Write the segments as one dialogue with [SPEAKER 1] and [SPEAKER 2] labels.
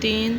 [SPEAKER 1] 3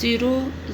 [SPEAKER 1] 0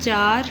[SPEAKER 1] 4،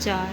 [SPEAKER 1] 4،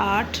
[SPEAKER 1] 8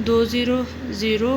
[SPEAKER 1] 2 0 0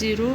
[SPEAKER 1] 0،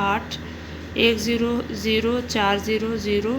[SPEAKER 1] 8، 1 0 0 4 0 0،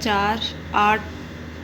[SPEAKER 1] 4، 8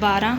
[SPEAKER 1] 12،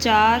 [SPEAKER 1] 4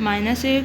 [SPEAKER 1] -1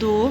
[SPEAKER 1] 2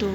[SPEAKER 1] 2،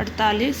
[SPEAKER 1] 48،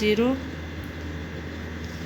[SPEAKER 1] 0،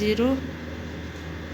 [SPEAKER 1] 0،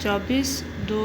[SPEAKER 1] 24، 2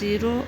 [SPEAKER 1] 0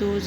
[SPEAKER 1] 2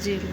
[SPEAKER 1] 0۔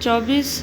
[SPEAKER 1] 24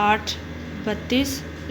[SPEAKER 1] 8 32،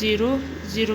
[SPEAKER 1] 0، 0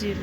[SPEAKER 1] 0۔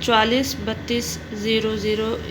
[SPEAKER 1] 44 32 0 0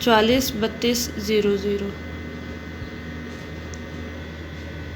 [SPEAKER 1] 44 32 0 0۔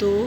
[SPEAKER 1] 2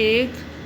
[SPEAKER 1] 1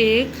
[SPEAKER 1] 1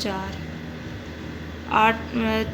[SPEAKER 1] 4،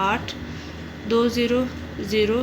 [SPEAKER 1] 8، 2 0 0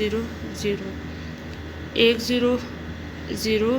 [SPEAKER 1] 0 0، 1 0 0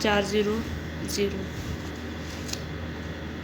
[SPEAKER 1] 4 0 0۔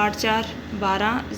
[SPEAKER 1] 8 4 12،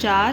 [SPEAKER 1] 4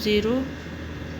[SPEAKER 1] 0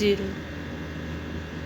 [SPEAKER 1] 0،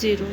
[SPEAKER 1] 0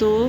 [SPEAKER 1] 2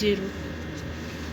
[SPEAKER 1] 0۔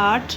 [SPEAKER 1] 8،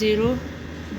[SPEAKER 1] 0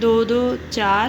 [SPEAKER 1] 2 2 4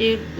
[SPEAKER 1] 1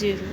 [SPEAKER 1] 0۔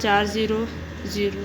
[SPEAKER 1] 4 0 0۔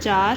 [SPEAKER 1] 4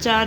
[SPEAKER 1] 4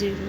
[SPEAKER 1] 0۔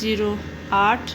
[SPEAKER 1] 0 8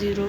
[SPEAKER 1] 0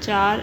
[SPEAKER 1] 4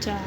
[SPEAKER 1] 4۔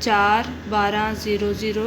[SPEAKER 1] 4 12 0 0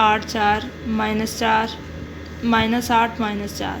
[SPEAKER 1] 8 4 -4 -8 -4.